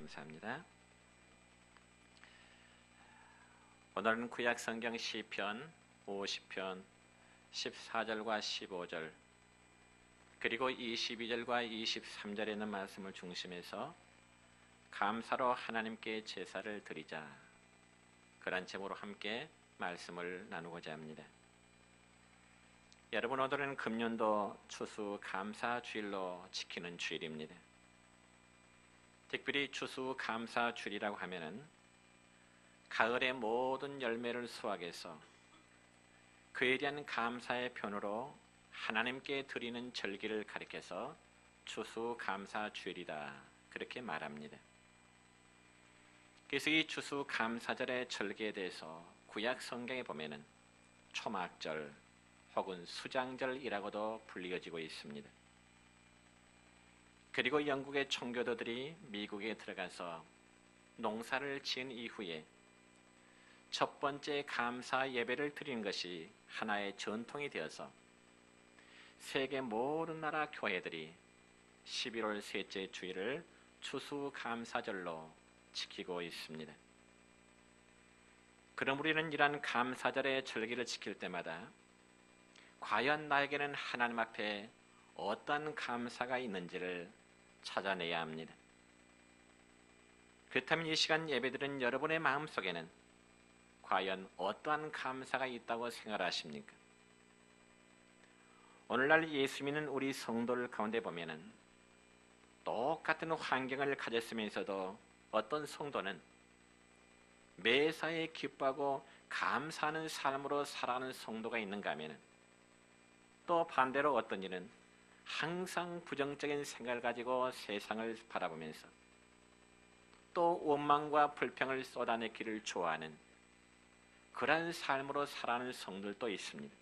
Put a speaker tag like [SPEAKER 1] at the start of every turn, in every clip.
[SPEAKER 1] 감사합니다. 오늘은 구약 성경 시편 50편 14절과 15절 그리고 22절과 23절에 있는 말씀을 중심해서 감사로 하나님께 제사를 드리자, 그런 제목으로 함께 말씀을 나누고자 합니다. 여러분, 오늘은 금년도 추수 감사 주일로 지키는 주일입니다. 특별히 추수 감사 주일이라고 하면은 가을의 모든 열매를 수확해서 그에 대한 감사의 표현으로 하나님께 드리는 절기를 가리켜서 추수 감사 주일이다, 그렇게 말합니다. 그래서 이 추수 감사절의 절기에 대해서 구약 성경에 보면은 초막절 혹은 수장절이라고도 불리어지고 있습니다. 그리고 영국의 청교도들이 미국에 들어가서 농사를 지은 이후에 첫 번째 감사 예배를 드리는 것이 하나의 전통이 되어서 세계 모든 나라 교회들이 11월 셋째 주일을 추수 감사절로 지키고 있습니다. 그럼 우리는 이러한 감사절의 절기를 지킬 때마다 과연 나에게는 하나님 앞에 어떤 감사가 있는지를 찾아내야 합니다. 그렇다면 이 시간 예배드린 여러분의 마음속에는 과연 어떠한 감사가 있다고 생각하십니까? 오늘날 예수 믿는 우리 성도들 가운데 보면은 똑같은 환경을 가졌으면서도 어떤 성도는 매사에 기뻐하고 감사하는 삶으로 살아가는 성도가 있는가 하면은, 또 반대로 어떤 이는 항상 부정적인 생각을 가지고 세상을 바라보면서 또 원망과 불평을 쏟아내기를 좋아하는 그러한 삶으로 살아가는 성들도 있습니다.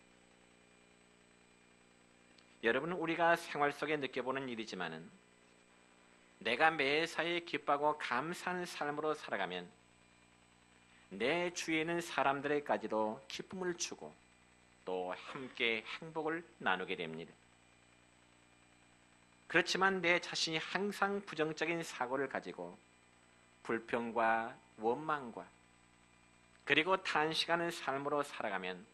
[SPEAKER 1] 여러분, 우리가 생활 속에 느껴보는 일이지만은 내가 매사에 기뻐하고 감사하는 삶으로 살아가면 내 주위에 있는 사람들에게까지도 기쁨을 주고 또 함께 행복을 나누게 됩니다. 그렇지만 내 자신이 항상 부정적인 사고를 가지고 불평과 원망과 그리고 탄식하는 삶으로 살아가면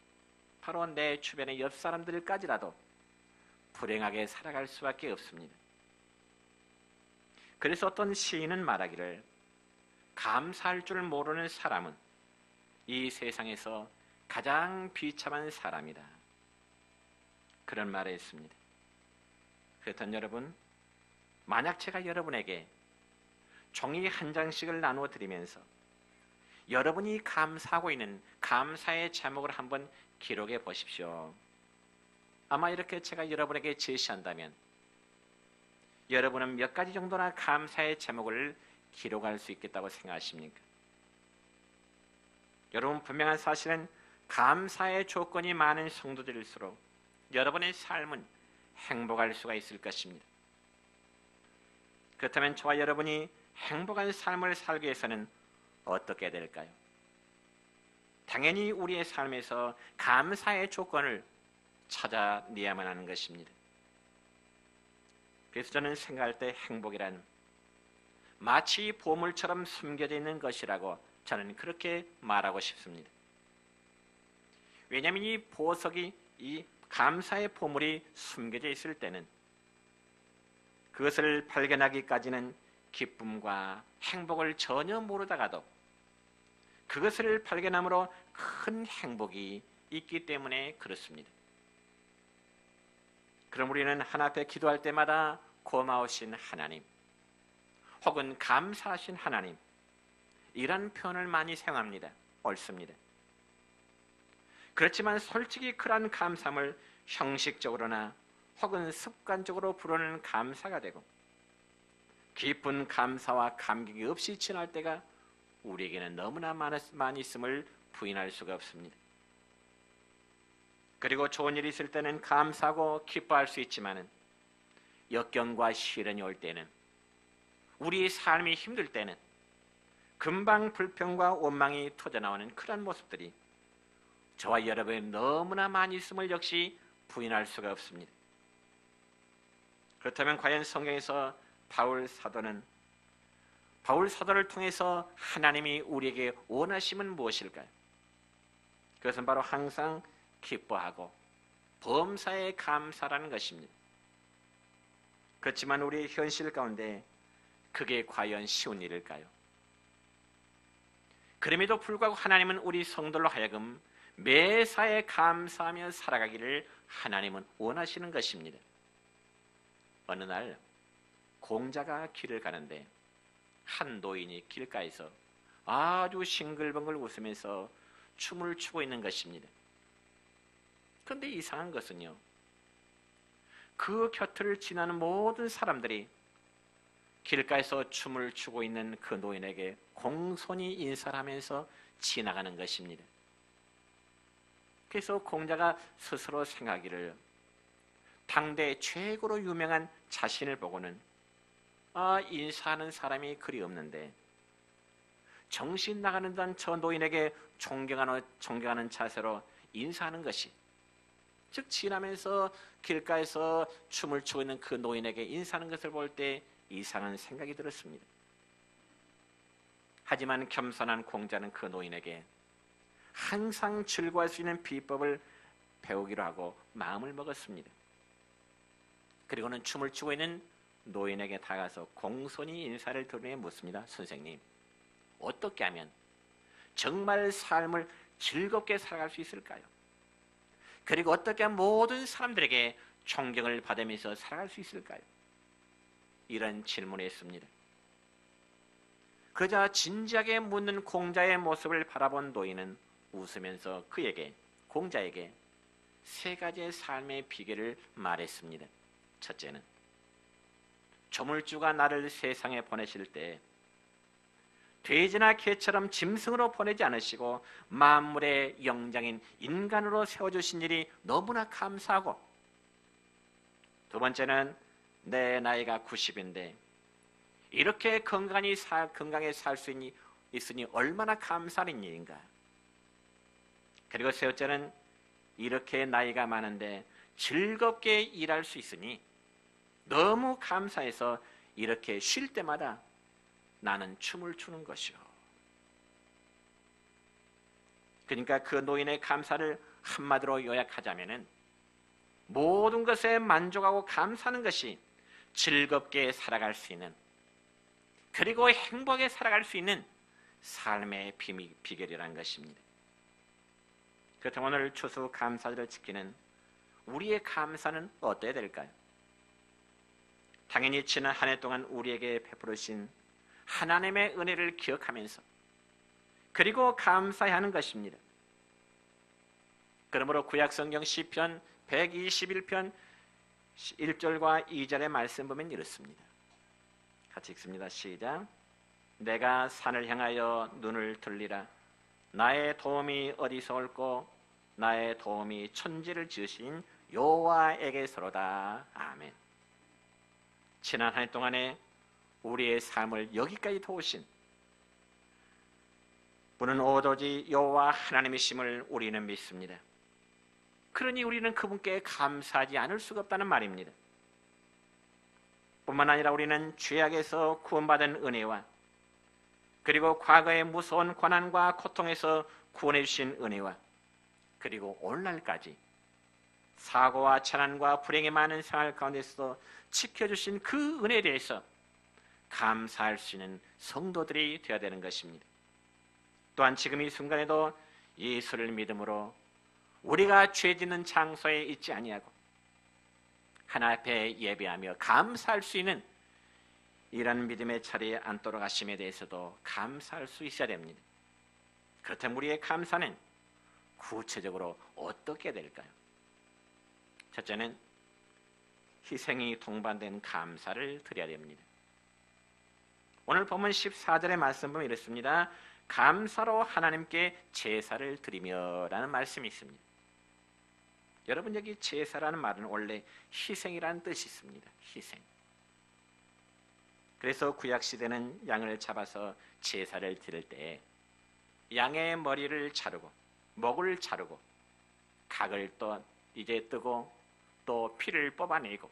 [SPEAKER 1] 바로 내 주변의 옆 사람들까지라도 불행하게 살아갈 수밖에 없습니다. 그래서 어떤 시인은 말하기를, 감사할 줄 모르는 사람은 이 세상에서 가장 비참한 사람이다, 그런 말을 했습니다. 그렇다면 여러분, 만약 제가 여러분에게 종이 한 장씩을 나누어 드리면서 여러분이 감사하고 있는 감사의 제목을 한번 기록해 보십시오. 아마 이렇게 제가 여러분에게 제시한다면 여러분은 몇 가지 정도나 감사의 제목을 기록할 수 있겠다고 생각하십니까? 여러분, 분명한 사실은 감사의 조건이 많은 성도들일수록 여러분의 삶은 행복할 수가 있을 것입니다. 그렇다면 저와 여러분이 행복한 삶을 살기 위해서는 어떻게 해야 될까요? 당연히 우리의 삶에서 감사의 조건을 찾아내야만 하는 것입니다. 그래서 저는 생각할 때 행복이란 마치 보물처럼 숨겨져 있는 것이라고 저는 그렇게 말하고 싶습니다. 왜냐하면 이 보석이, 이 감사의 보물이 숨겨져 있을 때는 그것을 발견하기까지는 기쁨과 행복을 전혀 모르다가도 그것을 발견함으로 큰 행복이 있기 때문에 그렇습니다. 그럼 우리는 하나님 앞에 기도할 때마다 고마우신 하나님 혹은 감사하신 하나님, 이런 표현을 많이 사용합니다. 옳습니다. 그렇지만 솔직히 그러한 감사함을 형식적으로나 혹은 습관적으로 부르는 감사가 되고 깊은 감사와 감격이 없이 지날 때가 우리에게는 너무나 많이 있음을 부인할 수가 없습니다. 그리고 좋은 일이 있을 때는 감사하고 기뻐할 수 있지만은 역경과 시련이 올 때는, 우리의 삶이 힘들 때는 금방 불평과 원망이 터져나오는 그런 모습들이 저와 여러분이 너무나 많이 있음을 역시 부인할 수가 없습니다. 그렇다면 과연 성경에서 바울 사도는 바울 사도를 통해서 하나님이 우리에게 원하심은 무엇일까요? 그것은 바로 항상 기뻐하고 범사에 감사라는 것입니다. 그렇지만 우리의 현실 가운데 그게 과연 쉬운 일일까요? 그럼에도 불구하고 하나님은 우리 성도로 하여금 매사에 감사하며 살아가기를 하나님은 원하시는 것입니다. 어느 날 공자가 길을 가는데 한 노인이 길가에서 아주 싱글벙글 웃으면서 춤을 추고 있는 것입니다. 그런데 이상한 것은요, 그 곁을 지나는 모든 사람들이 길가에서 춤을 추고 있는 그 노인에게 공손히 인사를 하면서 지나가는 것입니다. 그래서 공자가 스스로 생각하기를, 당대 최고로 유명한 자신을 보고는 인사하는 사람이 그리 없는데 정신 나가는 듯한 저 노인에게 존경하는 자세로 인사하는 것이, 즉 지나면서 길가에서 춤을 추고 있는 그 노인에게 인사하는 것을 볼 때 이상한 생각이 들었습니다. 하지만 겸손한 공자는 그 노인에게 항상 즐거워할 수 있는 비법을 배우기로 하고 마음을 먹었습니다. 그리고는 춤을 추고 있는 노인에게 다가가서 공손히 인사를 드리며 묻습니다. 선생님, 어떻게 하면 정말 삶을 즐겁게 살아갈 수 있을까요? 그리고 어떻게 하면 모든 사람들에게 존경을 받으면서 살아갈 수 있을까요? 이런 질문을 했습니다. 그러자 진지하게 묻는 공자의 모습을 바라본 노인은 웃으면서 공자에게 세 가지의 삶의 비결을 말했습니다. 첫째는, 조물주가 나를 세상에 보내실 때 돼지나 개처럼 짐승으로 보내지 않으시고 만물의 영장인 인간으로 세워주신 일이 너무나 감사하고, 두 번째는 내 나이가 90인데 이렇게 건강하게 살 수 있으니 얼마나 감사한 일인가. 그리고 셋째는 이렇게 나이가 많은데 즐겁게 일할 수 있으니 너무 감사해서 이렇게 쉴 때마다 나는 춤을 추는 것이요. 그러니까 그 노인의 감사를 한마디로 요약하자면은, 모든 것에 만족하고 감사하는 것이 즐겁게 살아갈 수 있는, 그리고 행복하게 살아갈 수 있는 삶의 비결이라는 것입니다. 그렇다면 오늘 추수감사절을 지키는 우리의 감사는 어때야 될까요? 당연히 지난 한 해 동안 우리에게 베풀으신 하나님의 은혜를 기억하면서 그리고 감사해야 하는 것입니다. 그러므로 구약성경 시편 121편 1절과 2절의 말씀 보면 이렇습니다. 같이 읽습니다. 시작. 내가 산을 향하여 눈을 들리라. 나의 도움이 어디서 올꼬? 나의 도움이 천지를 지으신 여호와에게서로다. 아멘. 지난 한 해 동안에 우리의 삶을 여기까지 도우신 분은 오로지 여호와 하나님이심을 우리는 믿습니다. 그러니 우리는 그분께 감사하지 않을 수가 없다는 말입니다. 뿐만 아니라 우리는 죄악에서 구원받은 은혜와, 그리고 과거의 무서운 고난과 고통에서 구원해 주신 은혜와, 그리고 오늘날까지 사고와 재난과 불행의 많은 생활 가운데서도 지켜주신 그 은혜에 대해서 감사할 수 있는 성도들이 되어야 되는 것입니다. 또한 지금 이 순간에도 예수를 믿음으로 우리가 죄 짓는 장소에 있지 아니하고 하나님 앞에 예배하며 감사할 수 있는 이런 믿음의 자리에 앉도록 하심에 대해서도 감사할 수 있어야 됩니다. 그렇다면 우리의 감사는 구체적으로 어떻게 될까요? 첫째는 희생이 동반된 감사를 드려야 됩니다. 오늘 본문 14절의 말씀 보면 이렇습니다. 감사로 하나님께 제사를 드리며 라는 말씀이 있습니다. 여러분, 여기 제사라는 말은 원래 희생이라는 뜻이 있습니다. 희생. 그래서 구약시대는 양을 잡아서 제사를 드릴 때 양의 머리를 자르고 목을 자르고 각을 또 이제 뜨고 또 피를 뽑아내고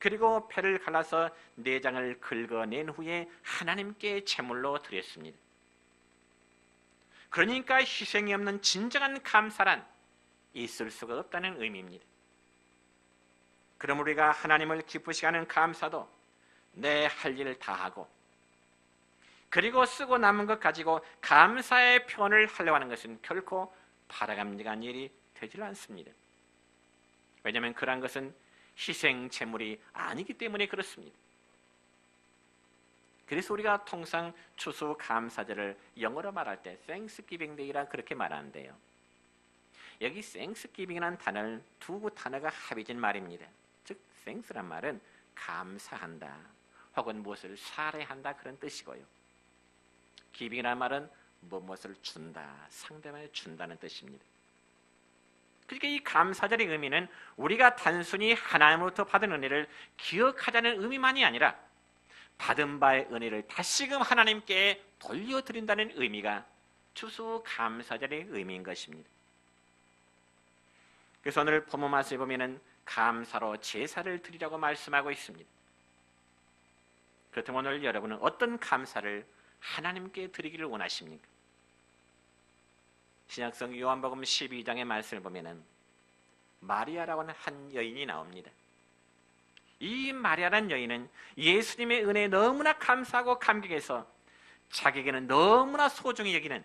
[SPEAKER 1] 그리고 배를 갈라서 내장을 긁어낸 후에 하나님께 제물로 드렸습니다. 그러니까 희생이 없는 진정한 감사란 있을 수가 없다는 의미입니다. 그럼 우리가 하나님을 기쁘시게 하는 감사도 내 할 일을 다 하고 그리고 쓰고 남은 것 가지고 감사의 표현을 하려고 하는 것은 결코 바라감직한 일이 되질 않습니다. 왜냐하면 그러한 것은 희생 제물이 아니기 때문에 그렇습니다. 그래서 우리가 통상 추수 감사절을 영어로 말할 때 Thanksgiving Day라 그렇게 말하는데요. 여기 Thanksgiving이라는 단어는 두 단어가 합해진 말입니다. 즉 Thanks란 말은 감사한다 혹은 무엇을 사례한다 그런 뜻이고요. Giving이라는 말은 무엇을 준다, 상대방에 준다는 뜻입니다. 그러니까 이 감사절의 의미는 우리가 단순히 하나님으로부터 받은 은혜를 기억하자는 의미만이 아니라 받은 바의 은혜를 다시금 하나님께 돌려드린다는 의미가 추수 감사절의 의미인 것입니다. 그래서 오늘 본문 말씀에 보면은 감사로 제사를 드리라고 말씀하고 있습니다. 그렇다면 오늘 여러분은 어떤 감사를 하나님께 드리기를 원하십니까? 신약성 요한복음 12장의 말씀을 보면은 마리아라고 하는 한 여인이 나옵니다. 이 마리아라는 여인은 예수님의 은혜에 너무나 감사하고 감격해서 자기에게는 너무나 소중히 여기는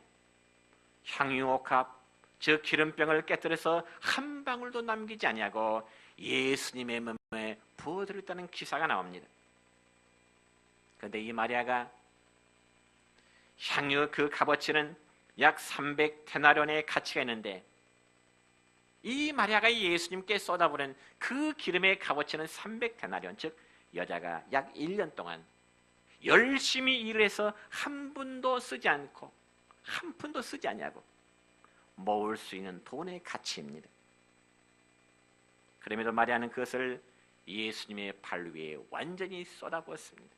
[SPEAKER 1] 향유옥합 저 기름병을 깨뜨려서 한 방울도 남기지 아니하고 예수님의 몸에 부어드렸다는 기사가 나옵니다. 그런데 이 마리아가 향유 그 값어치는 약 300데나리온의 가치가 있는데 이 마리아가 예수님께 쏟아부은 그 기름의 값어치는 300데나리온, 즉 여자가 약 1년 동안 열심히 일을 해서 한 푼도 쓰지 않고 한 푼도 쓰지 않냐고 모을 수 있는 돈의 가치입니다. 그럼에도 마리아는 그것을 예수님의 발 위에 완전히 쏟아부었습니다.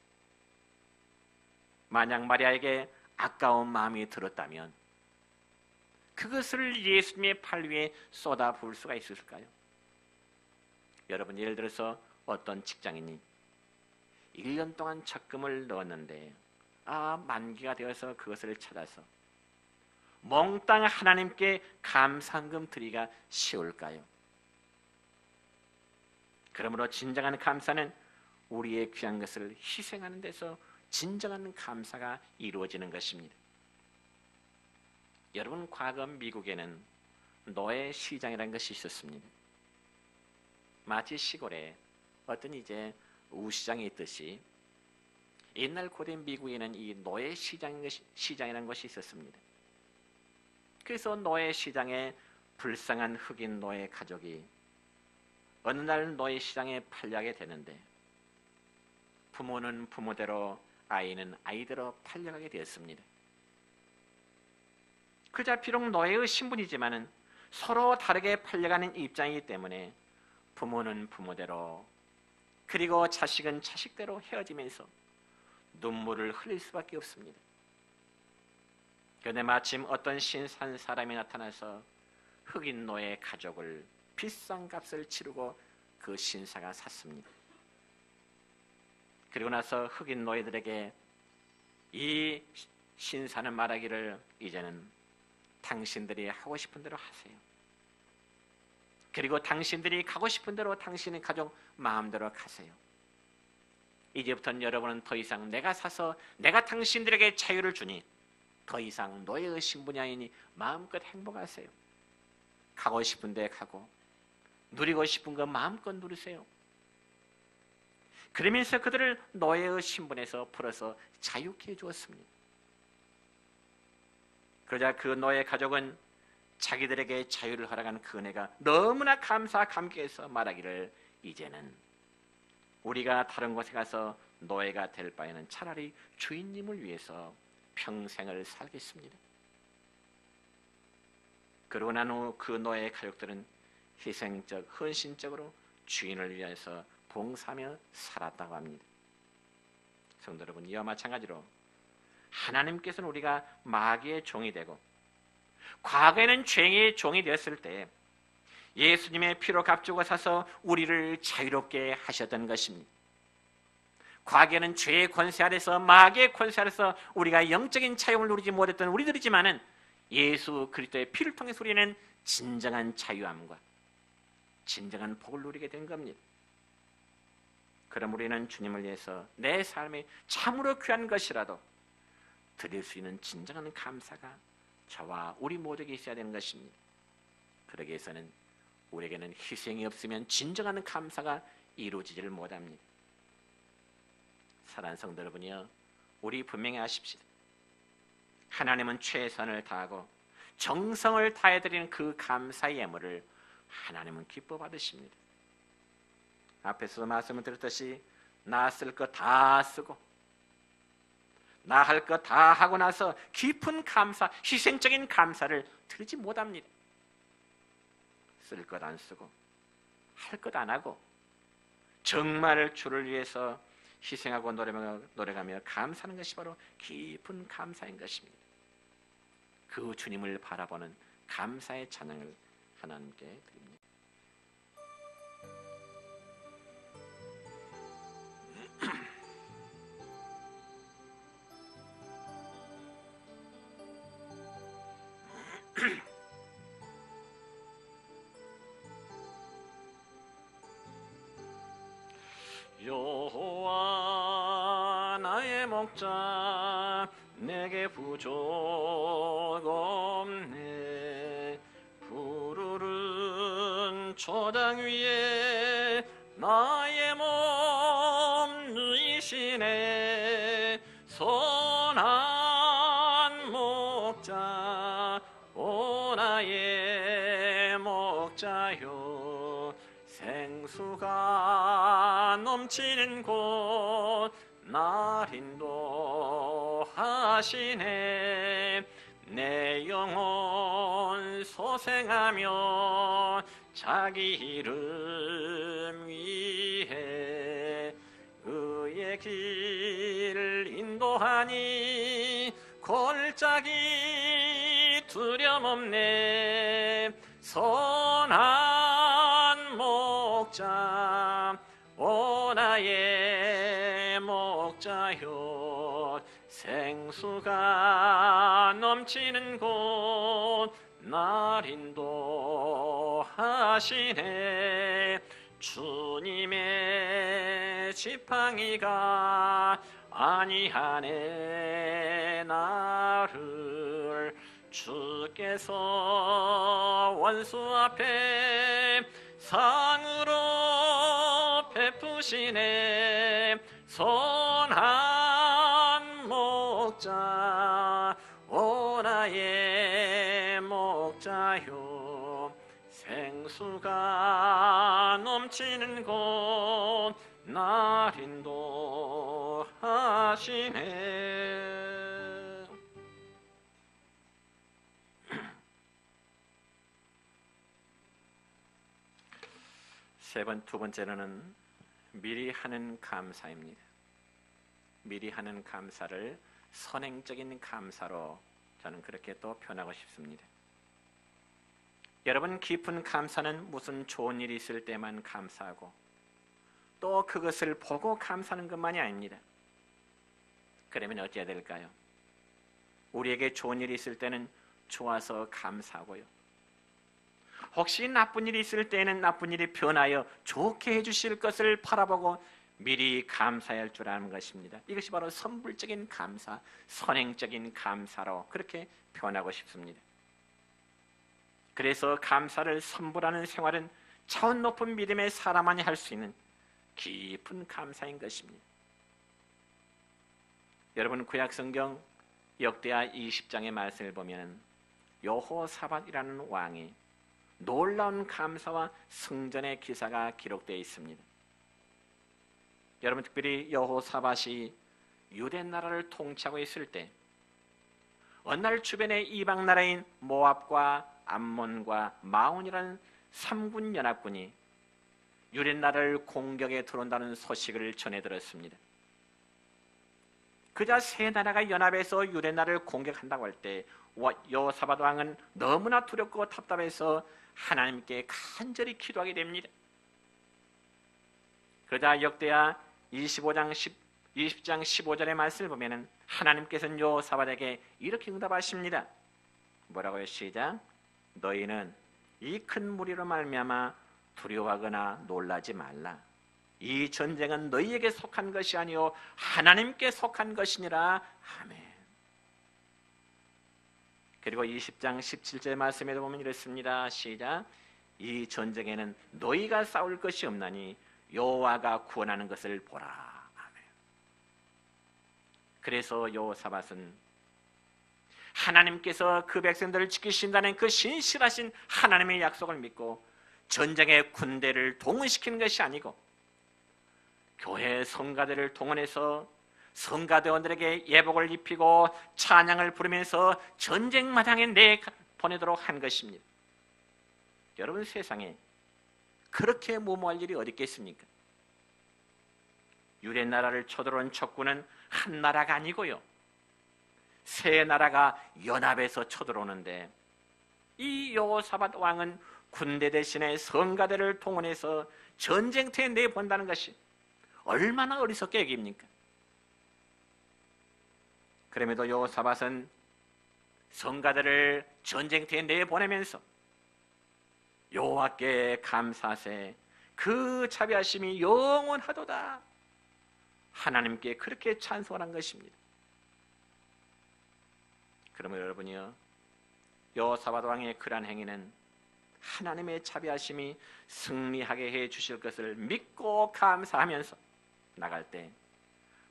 [SPEAKER 1] 만약 마리아에게 아까운 마음이 들었다면 그것을 예수님의 팔 위에 쏟아부을 수가 있을까요? 여러분 예를 들어서 어떤 직장인이 1년 동안 적금을 넣었는데 만기가 되어서 그것을 찾아서 몽땅 하나님께 감사금 드리기가 쉬울까요? 그러므로 진정한 감사는 우리의 귀한 것을 희생하는 데서 진정한 감사가 이루어지는 것입니다. 여러분 과거 미국에는 노예 시장이라는 것이 있었습니다. 마치 시골에 어떤 이제 우시장이 있듯이 옛날 고대 미국에는 이 노예 시장이라는 것이 있었습니다. 그래서 노예 시장에 불쌍한 흑인 노예 가족이 어느 날 노예 시장에 팔려가게 되는데 부모는 부모대로 아이는 아이대로 팔려가게 되었습니다. 그자 비록 노예의 신분이지만은 서로 다르게 팔려가는 입장이기 때문에 부모는 부모대로 그리고 자식은 자식대로 헤어지면서 눈물을 흘릴 수밖에 없습니다. 그런데 마침 어떤 신산 사람이 나타나서 흑인 노예 가족을 비싼 값을 치르고 그 신사가 샀습니다. 그리고 나서 흑인 노예들에게 이 신사는 말하기를 이제는 당신들이 하고 싶은 대로 하세요. 그리고 당신들이 가고 싶은 대로 당신의 가족 마음대로 가세요. 이제부터는 여러분은 더 이상 내가 사서 내가 당신들에게 자유를 주니 더 이상 노예의 신분이 아니니 마음껏 행복하세요. 가고 싶은 데 가고 누리고 싶은 거 마음껏 누리세요. 그러면서 그들을 노예의 신분에서 풀어서 자유케 해주었습니다. 그러자 그 노예 가족은 자기들에게 자유를 허락한 그 은혜가 너무나 감격해서 말하기를 이제는 우리가 다른 곳에 가서 노예가 될 바에는 차라리 주인님을 위해서 평생을 살겠습니다. 그러고 난 후 그 노예 가족들은 희생적, 헌신적으로 주인을 위해서 봉사하며 살았다고 합니다. 성도 여러분, 이와 마찬가지로 하나님께서는 우리가 마귀의 종이 되고 과거에는 죄의 종이 되었을 때 예수님의 피로 값주고 사서 우리를 자유롭게 하셨던 것입니다. 과거에는 죄의 권세 아래서, 마귀의 권세 아래서 우리가 영적인 자유를 누리지 못했던 우리들이지만은 예수 그리스도의 피를 통해서 우리는 진정한 자유함과 진정한 복을 누리게 된 겁니다. 그럼 우리는 주님을 위해서 내 삶이 참으로 귀한 것이라도 드릴 수 있는 진정한 감사가 저와 우리 모두에게 있어야 되는 것입니다. 그러기 위해서는 우리에게는 희생이 없으면 진정한 감사가 이루어지지를 못합니다. 사랑하는 성도 여러분이여, 우리 분명히 아십시오. 하나님은 최선을 다하고 정성을 다해드리는 그 감사의 예물을 하나님은 기뻐 받으십니다. 앞에서 말씀을 드렸듯이 나 쓸 거 다 쓰고 나 할 거 다 하고 나서 깊은 감사, 희생적인 감사를 드리지 못합니다. 쓸 것 안 쓰고 할 것 안 하고 정말 주를 위해서 희생하고 노력하며 감사하는 것이 바로 깊은 감사인 것입니다. 그 주님을 바라보는 감사의 찬양을 하나님께 드립니다. 여호와 나의 목자, 내게 부족 없네. 푸르른 초장 위에 나의 몸 누이시네. 선한 목자, 오 나의 목자요. 생수가 넘치는 곳 날 인도하시네. 내 영혼 소생하며 자기 이름 위해 그의 길 인도하니 골짜기 두려움없네. 선한 목자, 오 나의 목자요. 생수가 넘치는 곳 날 인도하시네. 주님의 지팡이가 아니하네. 나를 주께서 원수 앞에 상으로 베푸시네. 선한 목자, 오 나의 목자요. 생수가 넘치는 곳 날 인도하시네. 두 번째로는 미리 하는 감사입니다. 미리 하는 감사를 선행적인 감사로 저는 그렇게 또 표현하고 싶습니다. 여러분, 깊은 감사는 무슨 좋은 일이 있을 때만 감사하고 또 그것을 보고 감사하는 것만이 아닙니다. 그러면 어찌해야 될까요? 우리에게 좋은 일이 있을 때는 좋아서 감사하고요. 혹시 나쁜 일이 있을 때는 나쁜 일이 변하여 좋게 해주실 것을 바라보고 미리 감사해야 할 줄 아는 것입니다. 이것이 바로 선불적인 감사, 선행적인 감사로 그렇게 표현하고 싶습니다. 그래서 감사를 선불하는 생활은 차원 높은 믿음의 사람만이 할 수 있는 깊은 감사인 것입니다. 여러분, 구약성경 역대하 20장의 말씀을 보면 여호사밧이라는 왕이 놀라운 감사와 승전의 기사가 기록되어 있습니다. 여러분, 특별히 여호사밧이 유대 나라를 통치하고 있을 때 어느 날 주변의 이방 나라인 모압과 암몬과 마온이라는 3군 연합군이 유대 나라를 공격에 들어온다는 소식을 전해 들었습니다. 그자 세 나라가 연합해서 유대 나라를 공격한다고 할 때 여호사밧 왕은 너무나 두렵고 답답해서 하나님께 간절히 기도하게 됩니다. 그러자 역대하 20장 15절의 말씀을 보면 하나님께서는 여호사밧에게 이렇게 응답하십니다. 뭐라고요? 시작. 너희는 이 큰 무리로 말미암아 두려워하거나 놀라지 말라. 이 전쟁은 너희에게 속한 것이 아니요 하나님께 속한 것이니라. 아멘. 그리고 20장 17절 말씀에도 보면 이렇습니다. 시작. 이 전쟁에는 너희가 싸울 것이 없나니 여호와가 구원하는 것을 보라. 아멘. 그래서 여호사밧은 하나님께서 그 백성들을 지키신다는 그 신실하신 하나님의 약속을 믿고 전쟁의 군대를 동원시키는 것이 아니고 교회 성가대를 동원해서 성가대원들에게 예복을 입히고 찬양을 부르면서 전쟁마당에 내보내도록 한 것입니다. 여러분, 세상에 그렇게 무모할 일이 어디 있겠습니까? 유대 나라를 쳐들어온 적군은 한 나라가 아니고요, 세 나라가 연합해서 쳐들어오는데 이 여호사밧 왕은 군대 대신에 성가대를 동원해서 전쟁터에 내본다는 것이 얼마나 어리석게 여깁니까? 그럼에도 여호사밧은 성가대를 전쟁터에 내보내면서 여호와께 감사하세 그 자비하심이 영원하도다, 하나님께 그렇게 찬송한 것입니다. 그러면 여러분이요, 여호사밧 왕의 그러한 행위는 하나님의 자비하심이 승리하게 해 주실 것을 믿고 감사하면서 나갈 때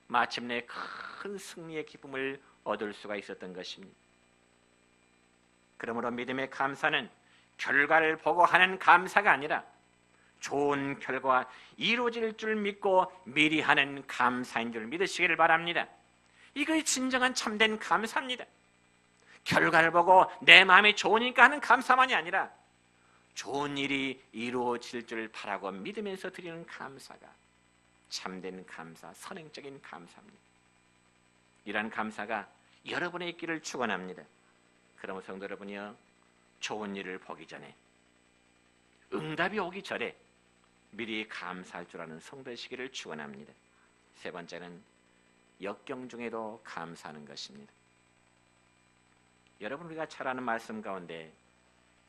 [SPEAKER 1] 마침내 큰 승리의 기쁨을 얻을 수가 있었던 것입니다. 그러므로 믿음의 감사는 결과를 보고 하는 감사가 아니라 좋은 결과가 이루어질 줄 믿고 미리 하는 감사인 줄 믿으시기를 바랍니다. 이것이 진정한 참된 감사입니다. 결과를 보고 내 마음이 좋으니까 하는 감사만이 아니라 좋은 일이 이루어질 줄 바라고 믿으면서 드리는 감사가 참된 감사, 선행적인 감사입니다. 이러한 감사가 여러분의 있기를 축원합니다. 그러면 성도 여러분이요, 좋은 일을 보기 전에, 응답이 오기 전에 미리 감사할 줄 아는 성도시기를 축원합니다. 세 번째는 역경 중에도 감사하는 것입니다. 여러분, 우리가 잘 아는 말씀 가운데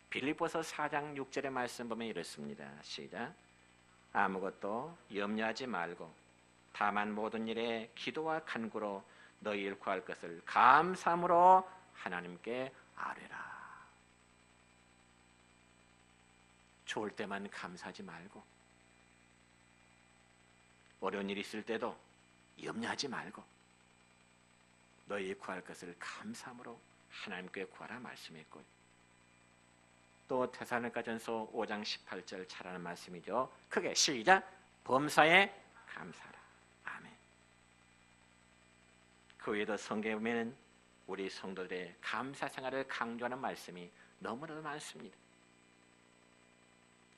[SPEAKER 1] 빌립보서 4장 6절의 말씀 보면 이렇습니다. 시작. 아무것도 염려하지 말고 다만 모든 일에 기도와 간구로 너희를 구할 것을 감사함으로 하나님께 아뢰라. 좋을 때만 감사하지 말고 어려운 일이 있을 때도 염려하지 말고 너희 구할 것을 감사함으로 하나님께 구하라 말씀했고요. 또 데살로니가전서 5장 18절 잘 아는 말씀이죠. 크게 시작. 범사에 감사하라. 아멘. 그 외에도 성경에 보면 우리 성도들의 감사 생활을 강조하는 말씀이 너무나도 많습니다.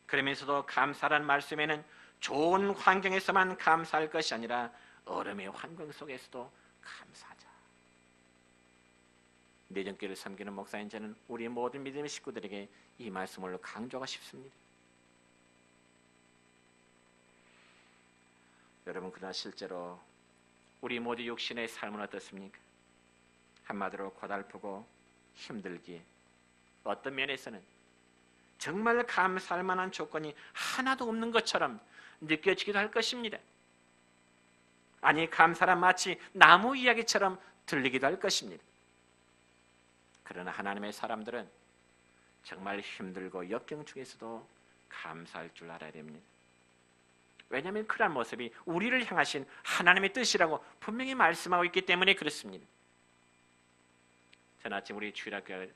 [SPEAKER 1] 그러면서도 감사라는 말씀에는 좋은 환경에서만 감사할 것이 아니라 어려움의 환경 속에서도 감사하자. 내전교회를 섬기는 목사인 저는 우리 모든 믿음의 식구들에게 이 말씀을 강조하고 싶습니다. 여러분, 그러나 실제로 우리 모두 육신의 삶은 어떻습니까? 한마디로 고달프고 힘들기에 어떤 면에서는 정말 감사할 만한 조건이 하나도 없는 것처럼 느껴지기도 할 것입니다. 아니, 감사란 마치 나무 이야기처럼 들리기도 할 것입니다. 그러나 하나님의 사람들은 정말 힘들고 역경 중에서도 감사할 줄 알아야 됩니다. 왜냐하면 그러한 모습이 우리를 향하신 하나님의 뜻이라고 분명히 말씀하고 있기 때문에 그렇습니다. 저는 아침 우리 주일학교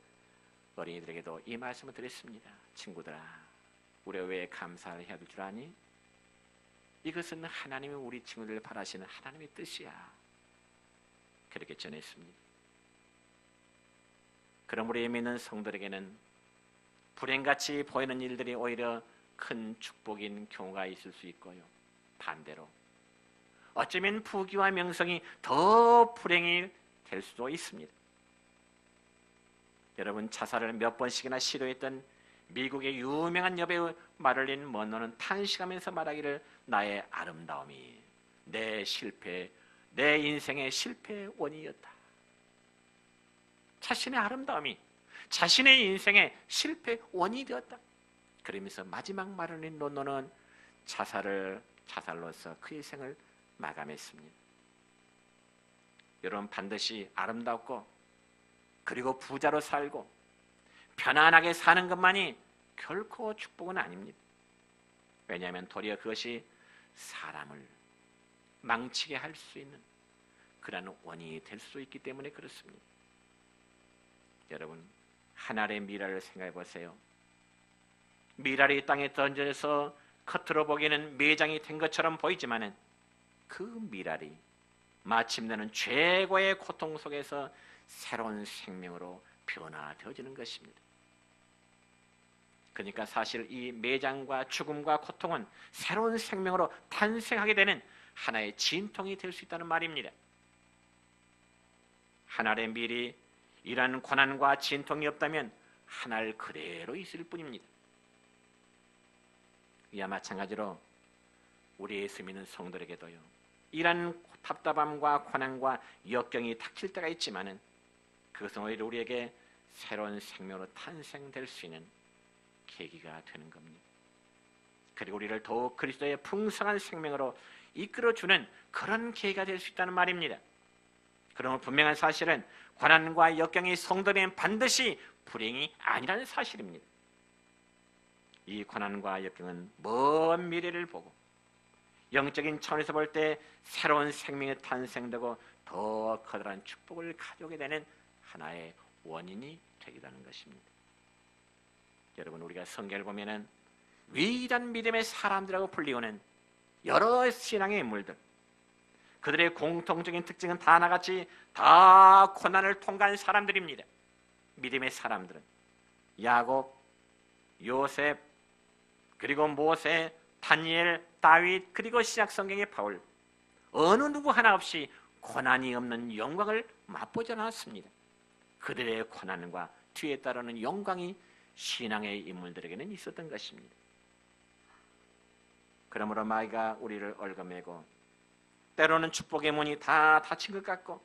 [SPEAKER 1] 어린이들에게도 이 말씀을 드렸습니다. 친구들아, 우리가 왜 감사를 해야 될 줄 아니? 이것은 하나님이 우리 친구들을 바라시는 하나님의 뜻이야. 그렇게 전했습니다. 그럼 우리 믿는 성도에게는 불행같이 보이는 일들이 오히려 큰 축복인 경우가 있을 수 있고요, 반대로 어쩌면 부귀와 명성이 더 불행이 될 수도 있습니다. 여러분, 자살을 몇 번씩이나 시도했던 미국의 유명한 여배우 마릴린 먼로는 탄식하면서 말하기를 나의 아름다움이 내 인생의 실패의 원인이었다. 자신의 아름다움이 자신의 인생의 실패의 원인이 되었다. 그러면서 마지막 마릴린 먼로는 자살로서 그의 생을 마감했습니다. 여러분, 반드시 아름답고 그리고 부자로 살고 편안하게 사는 것만이 결코 축복은 아닙니다. 왜냐하면 도리어 그것이 사람을 망치게 할 수 있는 그러한 원인이 될 수 있기 때문에 그렇습니다. 여러분, 하늘의 미랄을 생각해 보세요. 미랄이 땅에 던져져서 겉으로 보기에는 매장이 된 것처럼 보이지만은 그 미랄이 마침내는 최고의 고통 속에서 새로운 생명으로 변화되어지는 것입니다. 그러니까 사실 이 매장과 죽음과 고통은 새로운 생명으로 탄생하게 되는 하나의 진통이 될 수 있다는 말입니다. 하늘의 밀이 이러한 고난과 진통이 없다면 하늘 그대로 있을 뿐입니다. 이와 마찬가지로 우리 예수 믿는 성도에게도요, 이러한 답답함과 고난과 역경이 닥칠 때가 있지만은 그것은 오히려 우리에게 새로운 생명으로 탄생될 수 있는 계기가 되는 겁니다. 그리고 우리를 더욱 그리스도의 풍성한 생명으로 이끌어주는 그런 계기가 될 수 있다는 말입니다. 그러면 분명한 사실은 고난과 역경이 성도에게는 반드시 불행이 아니라는 사실입니다. 이 고난과 역경은 먼 미래를 보고 영적인 차원에서 볼 때 새로운 생명이 탄생되고 더 커다란 축복을 가져오게 되는 하나의 원인이 되기도 하는 것입니다. 여러분, 우리가 성경을 보면은 위대한 믿음의 사람들이라고 불리우는 여러 신앙의 인물들, 그들의 공통적인 특징은 다 하나같이 다 고난을 통과한 사람들입니다. 믿음의 사람들은 야곱, 요셉, 그리고 모세, 다니엘, 다윗, 그리고 신약 성경의 바울, 어느 누구 하나 없이 고난이 없는 영광을 맛보지 않았습니다. 그들의 고난과 뒤에 따르는 영광이 신앙의 인물들에게는 있었던 것입니다. 그러므로 마귀가 우리를 얽어매고 때로는 축복의 문이 다 닫힌 것 같고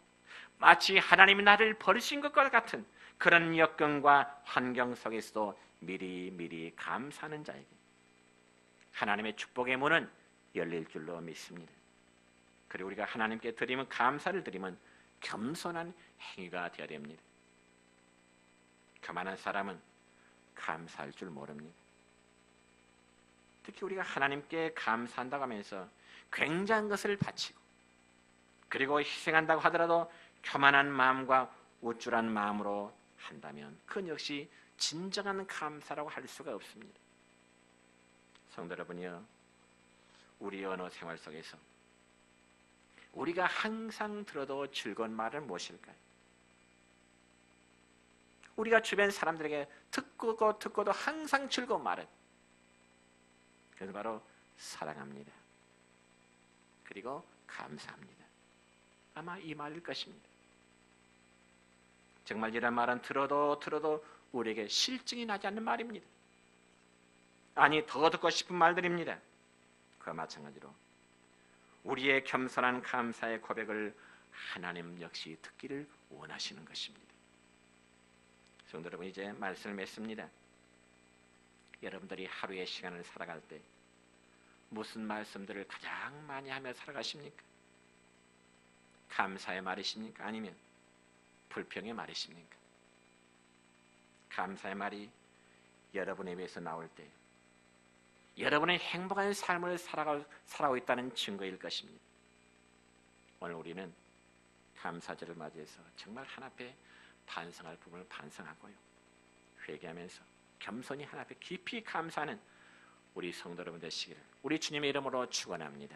[SPEAKER 1] 마치 하나님이 나를 버리신 것과 같은 그런 역경과 환경 속에서도 미리 감사하는 자에게 하나님의 축복의 문은 열릴 줄로 믿습니다. 그리고 우리가 하나님께 드리면 감사를 드리면 겸손한 행위가 되어야 됩니다. 교만한 사람은 감사할 줄 모릅니다. 특히 우리가 하나님께 감사한다고 하면서 굉장한 것을 바치고 그리고 희생한다고 하더라도 교만한 마음과 우쭐한 마음으로 한다면 그건 역시 진정한 감사라고 할 수가 없습니다. 성도 여러분이요, 우리 언어 생활 속에서 우리가 항상 들어도 즐거운 말은 무엇일까요? 우리가 주변 사람들에게 듣고도 항상 즐거운 말은 그래서 바로 사랑합니다. 그리고 감사합니다. 아마 이 말일 것입니다. 정말 이런 말은 들어도 우리에게 실증이 나지 않는 말입니다. 아니, 더 듣고 싶은 말들입니다. 그와 마찬가지로 우리의 겸손한 감사의 고백을 하나님 역시 듣기를 원하시는 것입니다. 성도 여러분, 이제 말씀을 맺습니다. 여러분들이 하루의 시간을 살아갈 때 무슨 말씀들을 가장 많이 하며 살아가십니까? 감사의 말이십니까? 아니면 불평의 말이십니까? 감사의 말이 여러분의 입에서 나올 때 여러분의 행복한 삶을 살아가고 있다는 증거일 것입니다. 오늘 우리는 감사절을 맞이해서 정말 하나 앞에 반성할 부분을 반성하고요, 회개하면서 겸손히 하나 앞에 깊이 감사하는 우리 성도 여러분 되시기를 우리 주님의 이름으로 축원합니다.